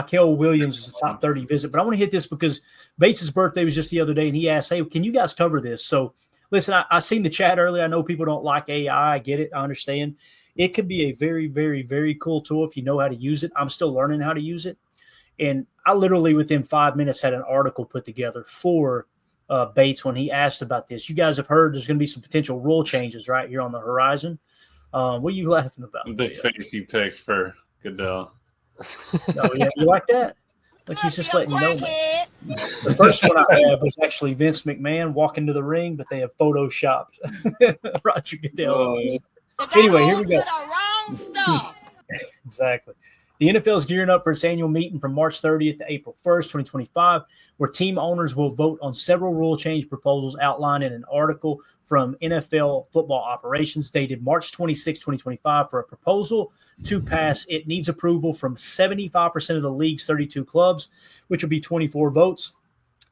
Michael Williams is a top 30 visit. But I want to hit this because Bates' birthday was just the other day, and he asked, hey, can you guys cover this? So, listen, I seen the chat earlier. I know people don't like AI. I get it. I understand. It could be a very, very, very cool tool if you know how to use it. I'm still learning how to use it. And I literally, within 5 minutes, had an article put together for Bates when he asked about this. You guys have heard there's going to be some potential rule changes right here on the horizon. What are you laughing about? The face you picked for Goodell. Oh, yeah, you like that? Like he's just letting you know, man. The first one I had was actually Vince McMahon walking to the ring, but they have photoshopped Roger Goodell. Anyway, here we go. Exactly. The NFL is gearing up for its annual meeting from March 30th to April 1st, 2025, where team owners will vote on several rule change proposals outlined in an article from NFL Football Operations dated March 26, 2025. For a proposal to pass, it needs approval from 75% of the league's 32 clubs, which will be 24 votes.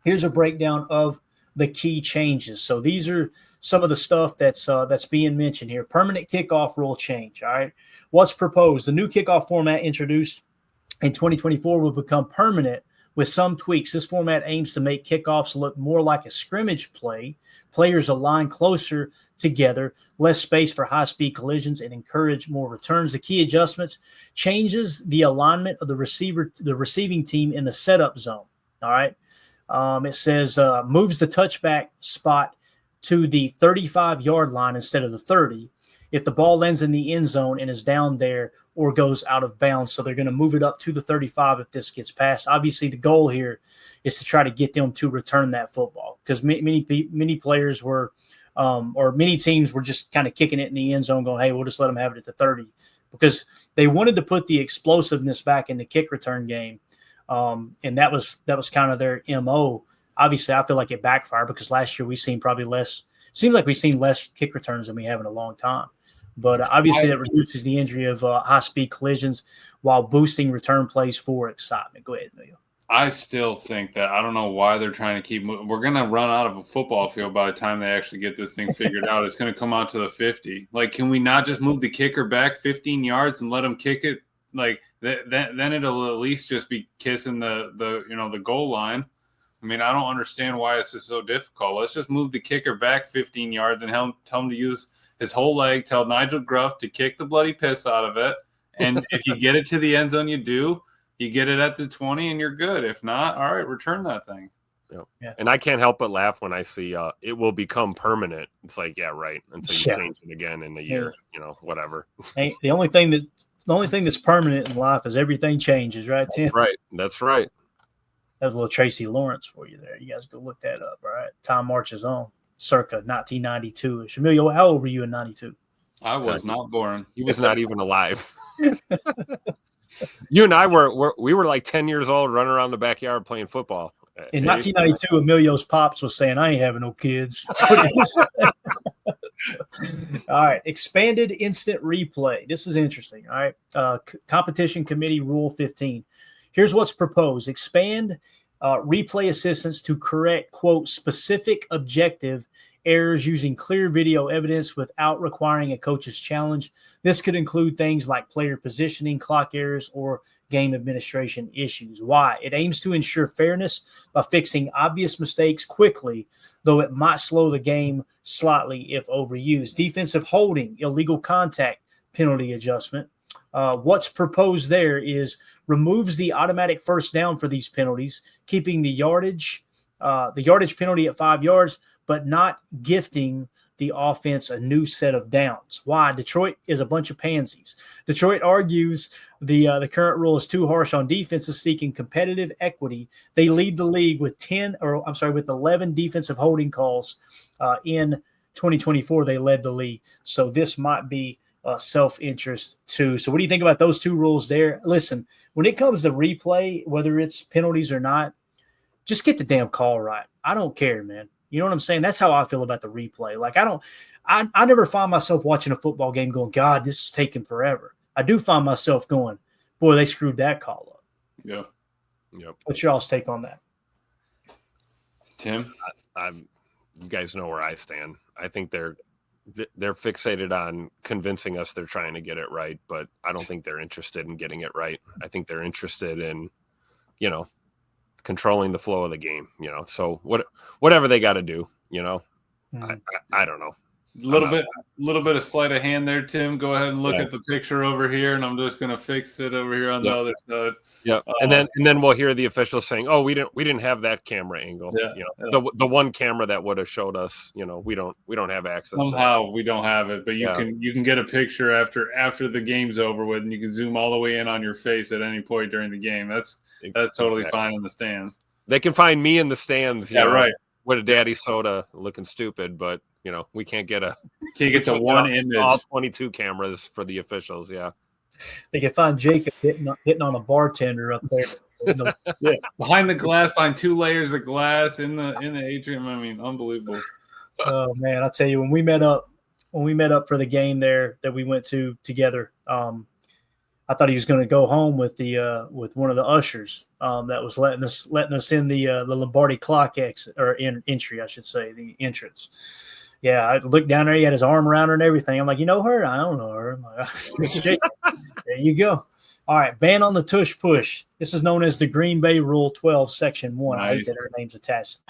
Here's a breakdown of the key changes. So these are some of the stuff that's being mentioned here. Permanent kickoff rule change. All right. What's proposed? The new kickoff format introduced in 2024 will become permanent with some tweaks. This format aims to make kickoffs look more like a scrimmage play. Players align closer together, less space for high-speed collisions, and encourage more returns. The key adjustments changes the alignment of the receiving team in the setup zone. All right. It says moves the touchback spot to the 35-yard line instead of the 30 if the ball lands in the end zone and is down there or goes out of bounds. So they're going to move it up to the 35 if this gets passed. Obviously, the goal here is to try to get them to return that football because many players were or many teams were just kind of kicking it in the end zone going, hey, we'll just let them have it at the 30 because they wanted to put the explosiveness back in the kick return game. And that was kind of their MO. Obviously, I feel like it backfired because last year we've seen probably less. Seems like we've seen less kick returns than we have in a long time. But obviously, that reduces the injury of high-speed collisions while boosting return plays for excitement. Go ahead, Emilio. I still think that I don't know why they're trying to keep moving. We're going to run out of a football field by the time they actually get this thing figured out. It's going to come out to the 50. Like, can we not just move the kicker back 15 yards and let them kick it? Like, then it'll at least just be kissing the goal line. I mean, I don't understand why this is so difficult. Let's just move the kicker back 15 yards and tell him to use his whole leg. Tell Nigel Gruff to kick the bloody piss out of it. And if you get it to the end zone, you get it at the 20 and you're good. If not, all right, return that thing. Yep. Yeah. And I can't help but laugh when I see it will become permanent. It's like, yeah, right. Until you change it again in a year, whatever. Hey, the only thing that's permanent in life is everything changes, right, Tim? That's right. That was a little Tracy Lawrence for you there. You guys go look that up, all right? Time marches on, circa 1992. Emilio, how old were you in 92? I was not born. He was not even alive. You and I were like 10 years old running around the backyard playing football. In 1992, Emilio's pops was saying, I ain't having no kids. All right. Expanded instant replay. This is interesting. All right. Competition Committee Rule 15. Here's what's proposed. Expand replay assistance to correct, quote, specific objective errors using clear video evidence without requiring a coach's challenge. This could include things like player positioning, clock errors, or game administration issues. Why? It aims to ensure fairness by fixing obvious mistakes quickly, though it might slow the game slightly if overused. Defensive holding, illegal contact penalty adjustment. What's proposed there is removes the automatic first down for these penalties, keeping the yardage penalty at 5 yards, but not gifting the offense a new set of downs. Why? Detroit is a bunch of pansies. Detroit argues the current rule is too harsh on defenses seeking competitive equity. They lead the league with 11 defensive holding calls in 2024. They led the league, so this might be self-interest too. So what do you think about those two rules there? Listen, when it comes to replay, whether it's penalties or not, just get the damn call right. I don't care, man. You know what I'm saying? That's how I feel about the replay. Like I never find myself watching a football game going, God, this is taking forever. I do find myself going, boy, they screwed that call up. Yeah. Yep. What's y'all's take on that? Tim? You guys know where I stand. I think they're fixated on convincing us they're trying to get it right, but I don't think they're interested in getting it right. I think they're interested in controlling the flow of the game. So whatever they got to do. I don't know. Little bit of sleight of hand there, Tim. Go ahead and look at the picture over here, and I'm just going to fix it over here on the other side. Yeah, and then we'll hear the officials saying, "Oh, we didn't have that camera angle." The one camera that would have showed us. We don't have access. Somehow to that. We don't have it, but you can get a picture after the game's over with, and you can zoom all the way in on your face at any point during the game. That's totally fine in the stands. They can find me in the stands. Right. With a daddy soda looking stupid, but we can't get the one image. All 22 cameras for the officials. Yeah, they can find Jacob hitting on a bartender up there. Behind the glass, behind 2 layers of glass in the atrium. I mean, unbelievable. Oh man, I'll tell you, when we met up for the game there that we went to together, I thought he was going to go home with one of the ushers that was letting us in the Lombardi clock entry, I should say, the entrance. Yeah, I looked down there. He had his arm around her and everything. I'm like, you know her? I don't know her. I'm like, there you go. All right, ban on the tush push. This is known as the Green Bay Rule 12, Section 1. Nice. I hate that her name's attached.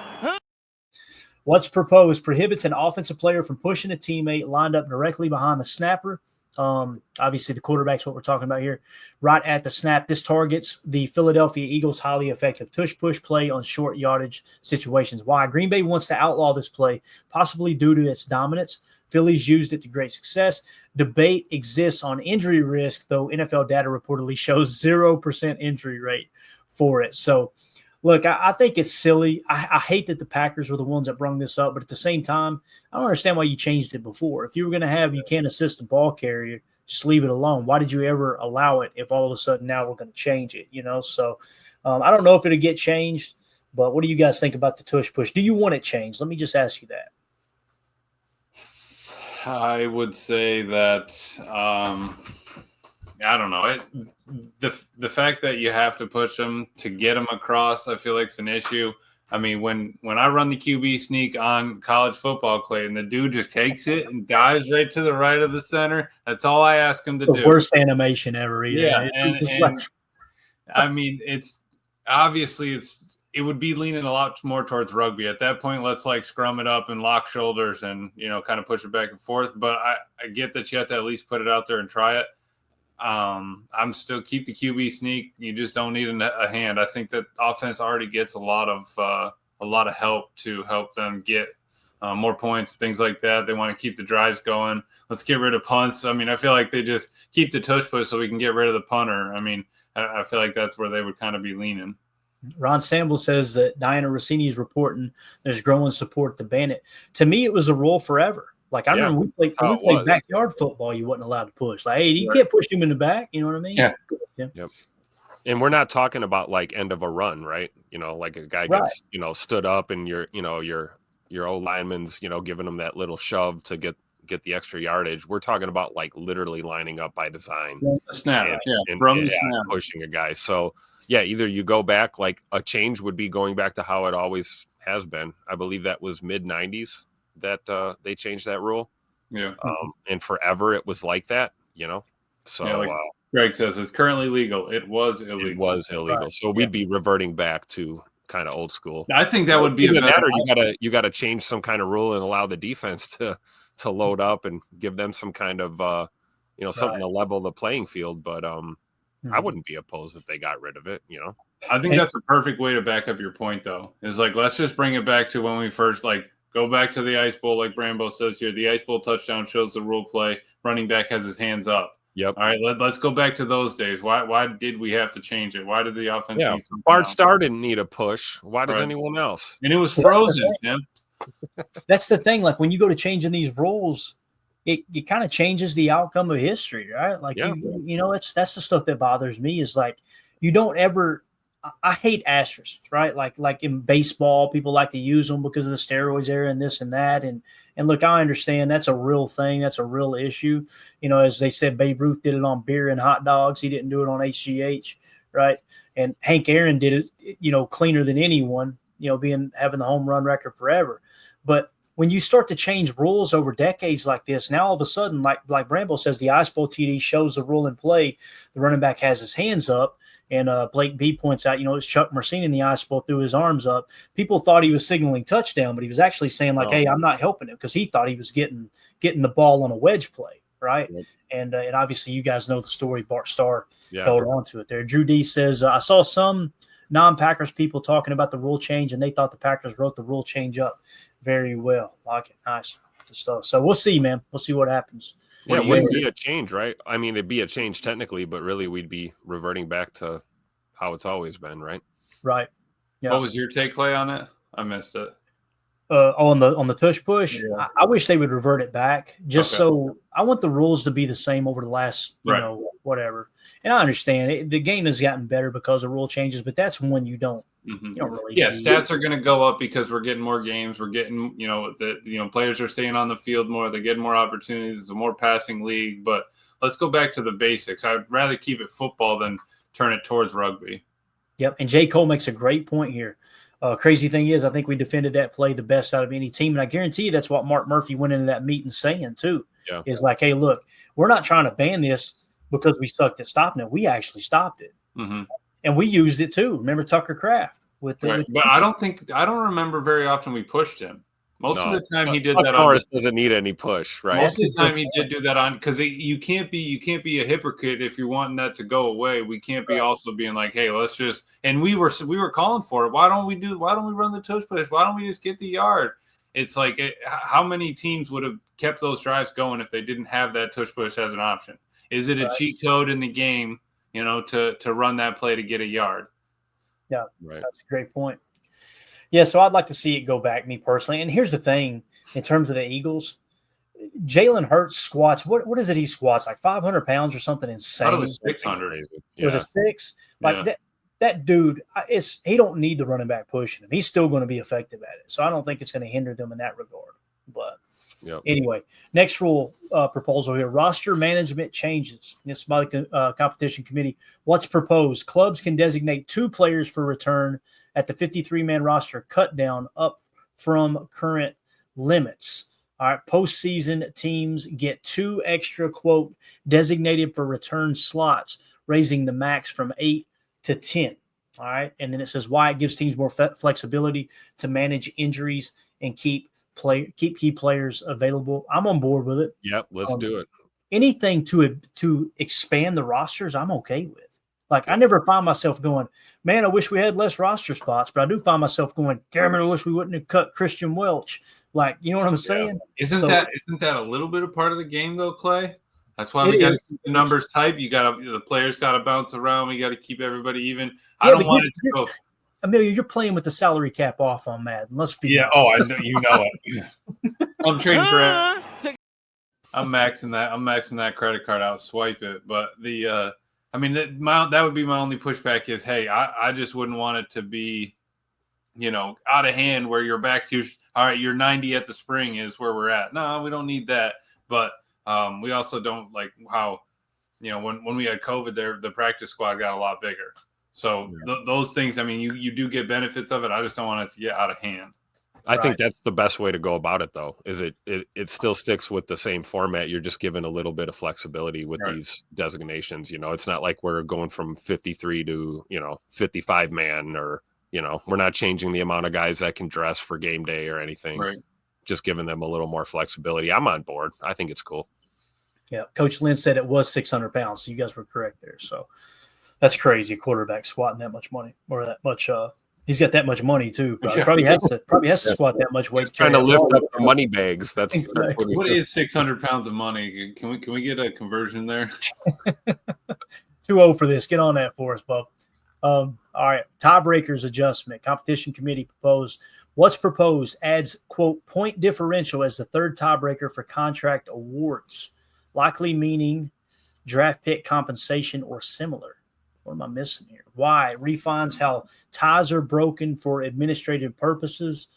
What's proposed prohibits an offensive player from pushing a teammate lined up directly behind the snapper. Obviously, the quarterback's what we're talking about here. Right at the snap, this targets the Philadelphia Eagles' highly effective tush-push play on short yardage situations. Why? Green Bay wants to outlaw this play, possibly due to its dominance. Philly's used it to great success. Debate exists on injury risk, though NFL data reportedly shows 0% injury rate for it. So, look, I think it's silly. I hate that the Packers were the ones that brung this up, but at the same time, I don't understand why you changed it before. If you were going to have you can't assist the ball carrier, just leave it alone. Why did you ever allow it if all of a sudden now we're going to change it? So I don't know if it'll get changed, but what do you guys think about the tush push? Do you want it changed? Let me just ask you that. I would say that I don't know. The fact that you have to push them to get them across, I feel like it's an issue. I mean, when I run the QB sneak on college football, Clayton, the dude just takes it and dives right to the right of the center. That's all I ask him to do. The worst animation ever. Either. Yeah, I mean, it's obviously it would be leaning a lot more towards rugby at that point. Let's scrum it up and lock shoulders and kind of push it back and forth. But I get that you have to at least put it out there and try it. I'm still keep the QB sneak. You just don't need a hand. I think that offense already gets a lot of help to help them get more points, things like that. They want to keep the drives going. Let's get rid of punts. I mean, I feel like they just keep the tush push so we can get rid of the punter. I mean, I feel like that's where they would kind of be leaning. Ron Sample says that Diana Rossini is reporting there's growing support to ban it. To me, it was a rule forever. Like, I remember we played backyard football, you wasn't allowed to push. Like, hey, you can't push him in the back. You know what I mean? Yeah. Yep. And we're not talking about end of a run, right? Like a guy gets, stood up and your old lineman's, giving him that little shove to get the extra yardage. We're talking about literally lining up by design. Snap. And pushing a guy. So, yeah, either you go back, a change would be going back to how it always has been. I believe that was mid-90s. That they changed that rule. Yeah. And forever it was like that, So Greg says it's currently legal. It was illegal. It was illegal. Right. So we'd be reverting back to kind of old school. I think that would be even better. You gotta change some kind of rule and allow the defense to load up and give them some kind of something to level the playing field. But I wouldn't be opposed if they got rid of it, I think that's a perfect way to back up your point though. Is let's just bring it back to when we first go back to the Ice Bowl, like Brambo says here. The Ice Bowl touchdown shows the rule play. Running back has his hands up. Yep. All right, let's go back to those days. Why did we have to change it? Why did the offense need something Bart else? Starr didn't need a push. Why does anyone else? And it was frozen, Tim. That's the thing. When you go to changing these rules, it kind of changes the outcome of history, right? That's the stuff that bothers me is you don't ever – I hate asterisks, right? Like in baseball, people like to use them because of the steroids era and this and that. And look, I understand that's a real thing. That's a real issue. As they said, Babe Ruth did it on beer and hot dogs. He didn't do it on HGH, right? And Hank Aaron did it, cleaner than anyone, having the home run record forever. But when you start to change rules over decades like this, now all of a sudden, like Bramble says, the Ice Bowl TD shows the rule in play. The running back has his hands up, and Blake B points out, it's Chuck Mersini in the Ice Bowl threw his arms up. People thought he was signaling touchdown, but he was actually saying hey, I'm not helping him, because he thought he was getting the ball on a wedge play, right? Yep. And obviously you guys know the story. Bart Starr held on to it there. Drew D says, I saw some non-Packers people talking about the rule change, and they thought the Packers wrote the rule change up very well. Like it. Nice stuff. So we'll see, man. We'll see what happens. Yeah, it wouldn't be a change, right? I mean, it'd be a change technically, but really we'd be reverting back to how it's always been, right? Right. Yeah. What was your take, Clay, on it? I missed it. On the tush push, yeah. I wish they would revert it back, just so I want the rules to be the same over the last, whatever. And I understand the game has gotten better because of rule changes, but that's when you don't. Mm-hmm. You don't really stats are going to go up because we're getting more games. We're getting, players are staying on the field more. They're getting more opportunities. It's a more passing league. But let's go back to the basics. I'd rather keep it football than turn it towards rugby. Yep. And J. Cole makes a great point here. Crazy thing is, I think we defended that play the best out of any team. And I guarantee you that's what Mark Murphy went into that meeting saying, too. Yeah. Is like, hey, look, we're not trying to ban this because we sucked at stopping it. We actually stopped it. Mm-hmm. And we used it, too. Remember Tucker Kraft? But I don't remember very often we pushed him. Most of the time he did that on. Morris doesn't need any push, right? Most of the time he did do that on, because you can't be a hypocrite if you're wanting that to go away. We can't be also being like, hey, let's just. And we were calling for it. Why don't we run the tush push? Why don't we just get the yard? It's like, how many teams would have kept those drives going if they didn't have that tush push as an option? Is it a cheat code in the game, to run that play to get a yard? Yeah, right. That's a great point. Yeah, so I'd like to see it go back, me personally. And here's the thing, in terms of the Eagles, Jalen Hurts squats. What is it? He squats like 500 pounds or something insane. I thought it was 600. It was a 6. Like that dude. He don't need the running back pushing him. He's still going to be effective at it. So I don't think it's going to hinder them in that regard. But anyway, next rule proposal here: roster management changes. This is by the competition committee. What's proposed? Clubs can designate 2 players for return at the 53-man roster, cut down up from current limits. All right, postseason teams get 2 extra, quote, designated for return slots, raising the max from 8 to 10. All right, and then it says why it gives teams more flexibility to manage injuries and keep key players available. I'm on board with it. Yep, let's do it. Anything to expand the rosters, I'm okay with. Like, I never find myself going, man, I wish we had less roster spots, but I do find myself going, damn it, I wish we wouldn't have cut Christian Welch. Like, you know what I'm saying? Isn't that a little bit of part of the game though, Clay? That's why we got to keep the numbers tight. The players got to bounce around. We got to keep everybody even. I don't want it to go. Amelia, you're playing with the salary cap off on Madden. Let's be honest. Oh, I know, you know it. I'm trading for. I'm maxing that credit card out. Swipe it, but that would be my only pushback is, hey, I just wouldn't want it to be, out of hand where you're back to, all right, you're 90 at the spring is where we're at. No, we don't need that. But we also don't like how, when we had COVID there, the practice squad got a lot bigger. So those things, you do get benefits of it. I just don't want it to get out of hand. I think that's the best way to go about it, though, is it still sticks with the same format. You're just given a little bit of flexibility with these designations. It's not like we're going from 53 to, 55 man or, we're not changing the amount of guys that can dress for game day or anything. Right. Just giving them a little more flexibility. I'm on board. I think it's cool. Yeah. Coach Lynn said it was 600 pounds. So you guys were correct there. So that's crazy. A quarterback squatting that much money or that much, he's got that much money too. Probably has to squat that much weight. Trying to lift up the money bags. That's what is 600 pounds of money? Can we get a conversion there? 2-0 for this. Get on that for us, bub. All right. Tiebreakers adjustment. Competition committee proposed. What's proposed adds, quote, point differential as the third tiebreaker for contract awards, likely meaning draft pick compensation or similar. What am I missing here? Why? Refines how ties are broken for administrative purposes,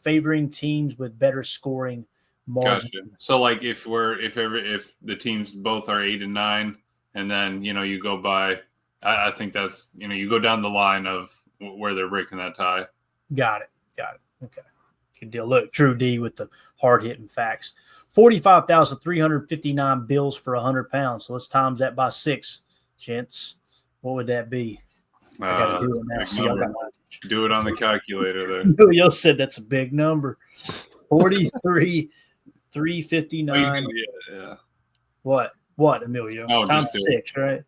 favoring teams with better scoring margin. Gotcha. So, like, if the teams both are 8 and 9, and then you go by, I think that's you go down the line of where they're breaking that tie. Got it. Okay. Good deal. Look, True D with the hard-hitting facts. 45,359 bills for 100 pounds. So let's times that by 6, gents. What would that be? I got to do it now. See, I got my attention. Do it on the calculator there. Emilio said that's a big number. 43,359. Yeah. What, Emilio? Oh, Times 6, right?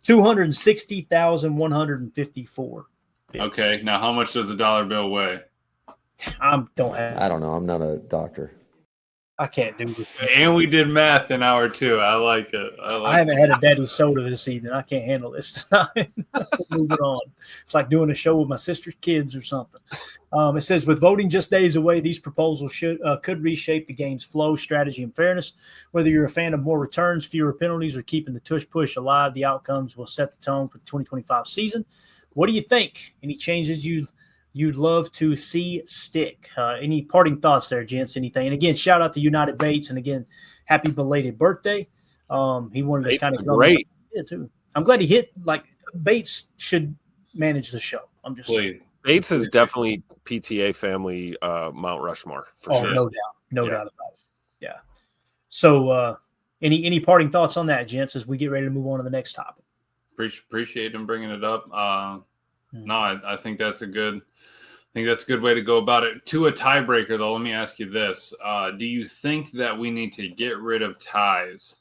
260,154. Okay, now how much does a dollar bill weigh? I don't know. I'm not a doctor. I can't do it. And we did math in hour 2. I like it. I haven't had a daddy soda this evening. I can't handle this tonight. Moving on. It's like doing a show with my sister's kids or something. It says, with voting just days away, these proposals could reshape the game's flow, strategy, and fairness. Whether you're a fan of more returns, fewer penalties, or keeping the tush push alive, the outcomes will set the tone for the 2025 season. What do you think? Any changes you'd love to see stick? Any parting thoughts there, gents? Anything? And again, shout out to United Bates, and again, happy belated birthday. He wanted to kind of great. Yeah, too. I'm glad he hit. Like, Bates should manage the show. I'm just saying. Bates is definitely PTA family Mount Rushmore for sure. No doubt about it. Yeah. So, any parting thoughts on that, gents, as we get ready to move on to the next topic? Appreciate him bringing it up. No, I think that's a good. I think that's a good way to go about it. To a tiebreaker, though, let me ask you this: do you think that we need to get rid of ties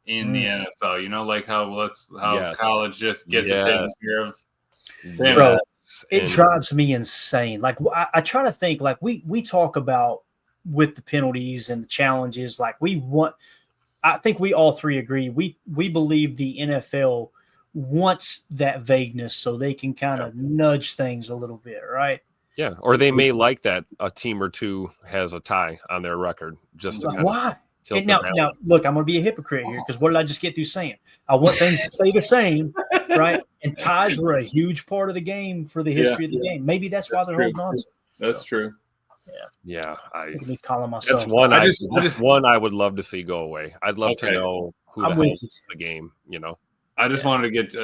in the NFL? You know, like how college just gets it taken care of. Bro, it drives me insane. Like, I try to think. Like, we talk about with the penalties and the challenges. Like, I think we all three agree. We believe the NFL wants that vagueness so they can kind of nudge things a little bit, right? Yeah, or they may like that a team or two has a tie on their record just to why? And now, look, I'm going to be a hypocrite here because what did I just get through saying? I want things to stay the same, right? And ties were a huge part of the game for the history of the game. Maybe that's why they're holding on to it. That's true. Yeah. Me calling myself. That's one. One I would love to see go away. I'd love to know who the hell is the game. You know. I just wanted to get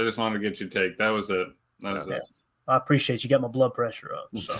your take. That was it. I appreciate you. Got my blood pressure up. So